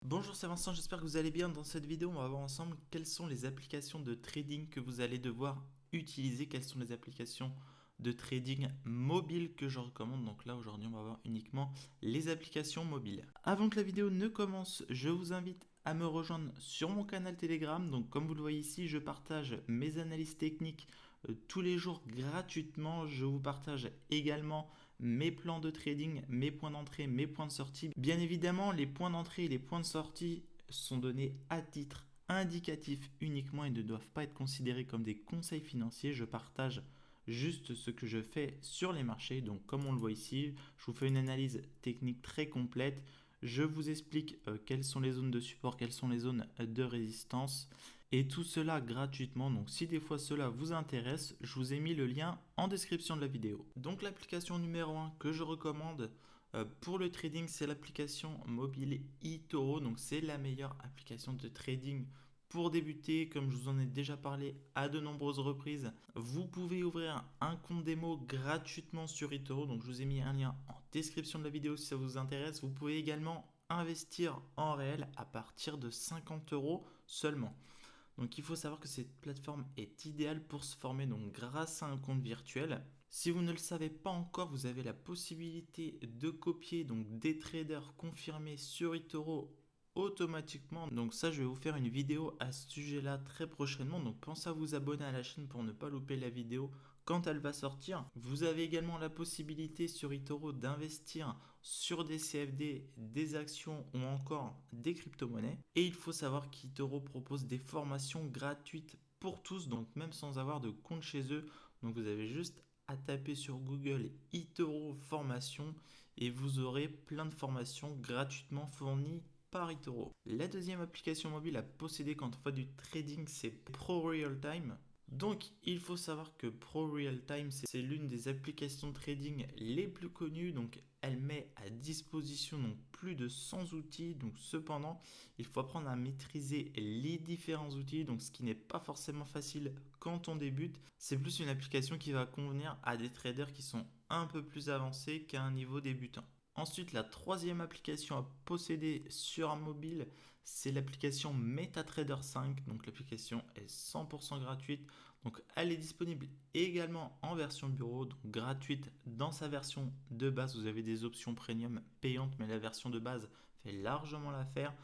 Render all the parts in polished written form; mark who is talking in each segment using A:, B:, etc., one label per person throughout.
A: Bonjour, c'est Vincent, j'espère que vous allez bien. Dans cette vidéo, on va voir ensemble quelles sont les applications de trading que vous allez devoir utiliser, quelles sont les applications de trading mobile que je recommande. Donc là, aujourd'hui, on va voir uniquement les applications mobiles. Avant que la vidéo ne commence, je vous invite à me rejoindre sur mon canal Telegram. Donc comme vous le voyez ici, je partage mes analyses techniques tous les jours gratuitement. Je vous partage également mes plans de trading, mes points d'entrée, mes points de sortie. Bien évidemment, les points d'entrée et les points de sortie sont donnés à titre indicatif uniquement et ne doivent pas être considérés comme des conseils financiers. Je partage juste ce que je fais sur les marchés. Donc comme on le voit ici, je vous fais une analyse technique très complète. Je vous explique quelles sont les zones de support, quelles sont les zones de résistance. Et tout cela gratuitement. Donc si des fois cela vous intéresse, je vous ai mis le lien en description de la vidéo. Donc l'application numéro 1 que je recommande pour le trading, c'est l'application mobile eToro. Donc c'est la meilleure application de trading pour débuter. Comme je vous en ai déjà parlé à de nombreuses reprises, vous pouvez ouvrir un compte démo gratuitement sur eToro. Donc je vous ai mis un lien en description de la vidéo si ça vous intéresse. Vous pouvez également investir en réel à partir de 50 euros seulement. Donc il faut savoir que cette plateforme est idéale pour se former donc grâce à un compte virtuel. Si vous ne le savez pas encore, vous avez la possibilité de copier donc des traders confirmés sur eToro automatiquement. Donc ça, je vais vous faire une vidéo à ce sujet-là très prochainement. Donc pensez à vous abonner à la chaîne pour ne pas louper la vidéo quand elle va sortir. Vous avez également la possibilité sur eToro d'investir sur des CFD, des actions ou encore des crypto-monnaies. Et il faut savoir qu'eToro propose des formations gratuites pour tous, donc même sans avoir de compte chez eux. Donc vous avez juste à taper sur Google eToro formation et vous aurez plein de formations gratuitement fournies par eToro. La deuxième application mobile à posséder quand on fait du trading, c'est Pro Real Time. Donc, il faut savoir que Pro Real Time, c'est l'une des applications de trading les plus connues. Donc, elle met à disposition donc, plus de 100 outils. Donc, cependant, il faut apprendre à maîtriser les différents outils. Donc, ce qui n'est pas forcément facile quand on débute. C'est plus une application qui va convenir à des traders qui sont un peu plus avancés qu'à un niveau débutant. Ensuite, la troisième application à posséder sur un mobile, c'est l'application MetaTrader 5. Donc l'application est 100% gratuite. Donc elle est disponible également en version bureau, donc gratuite dans sa version de base. Vous avez des options premium payantes, mais la version de base fait largement l'affaire.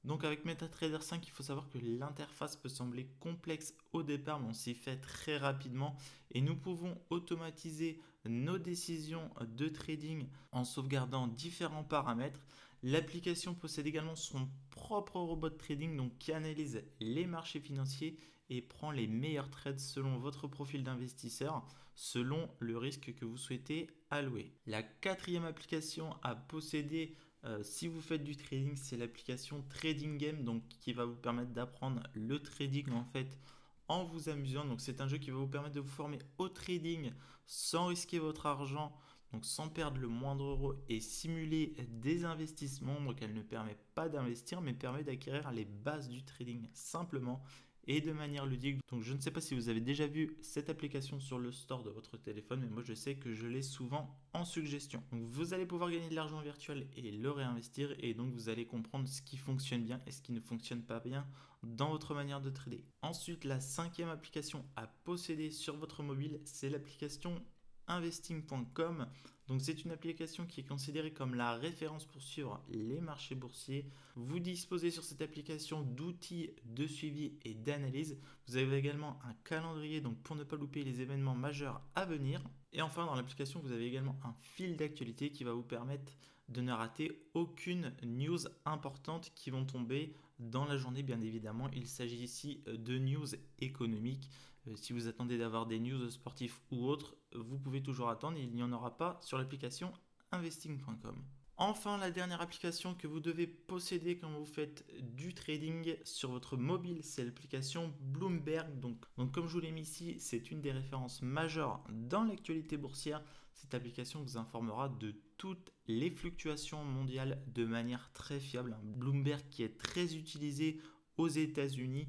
A: Donc avec MetaTrader 5, il faut savoir que l'interface peut sembler complexe au départ, mais on s'y fait très rapidement et nous pouvons automatiser nos décisions de trading en sauvegardant différents paramètres. L'application possède également son propre robot de trading donc qui analyse les marchés financiers et prend les meilleurs trades selon votre profil d'investisseur, selon le risque que vous souhaitez allouer. La quatrième application à posséder si vous faites du trading, c'est l'application Trading Game donc, qui va vous permettre d'apprendre le trading en fait en vous amusant. Donc c'est un jeu qui va vous permettre de vous former au trading sans risquer votre argent, donc sans perdre le moindre euro et simuler des investissements. Donc elle ne permet pas d'investir mais permet d'acquérir les bases du trading simplement et de manière ludique. Donc je ne sais pas si vous avez déjà vu cette application sur le store de votre téléphone, mais moi je sais que je l'ai souvent en suggestion. Donc vous allez pouvoir gagner de l'argent virtuel et le réinvestir et donc vous allez comprendre ce qui fonctionne bien et ce qui ne fonctionne pas bien dans votre manière de trader. Ensuite, la cinquième application à posséder sur votre mobile, c'est l'application investing.com. Donc c'est une application qui est considérée comme la référence pour suivre les marchés boursiers. Vous disposez sur cette application d'outils de suivi et d'analyse. Vous avez également un calendrier donc pour ne pas louper les événements majeurs à venir. Et enfin dans l'application vous avez également un fil d'actualité qui va vous permettre de ne rater aucune news importante qui vont tomber dans la journée. Bien évidemment, il s'agit ici de news économiques. Si vous attendez d'avoir des news sportifs ou autres, vous pouvez toujours attendre, il n'y en aura pas sur l'application investing.com. Enfin, la dernière application que vous devez posséder quand vous faites du trading sur votre mobile, c'est l'application Bloomberg. Donc comme je vous l'ai mis ici, c'est une des références majeures dans l'actualité boursière. Cette application vous informera de toutes les fluctuations mondiales de manière très fiable. Bloomberg qui est très utilisé aux États-Unis.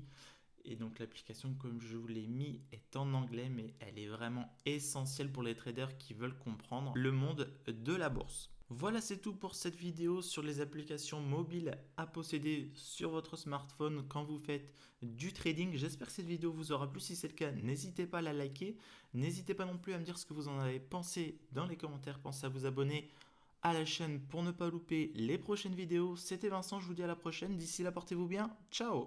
A: Et donc l'application, comme je vous l'ai mis, est en anglais, mais elle est vraiment essentielle pour les traders qui veulent comprendre le monde de la bourse. Voilà, c'est tout pour cette vidéo sur les applications mobiles à posséder sur votre smartphone quand vous faites du trading. J'espère que cette vidéo vous aura plu. Si c'est le cas, n'hésitez pas à la liker. N'hésitez pas non plus à me dire ce que vous en avez pensé dans les commentaires. Pensez à vous abonner à la chaîne pour ne pas louper les prochaines vidéos. C'était Vincent, je vous dis à la prochaine. D'ici là, portez-vous bien. Ciao!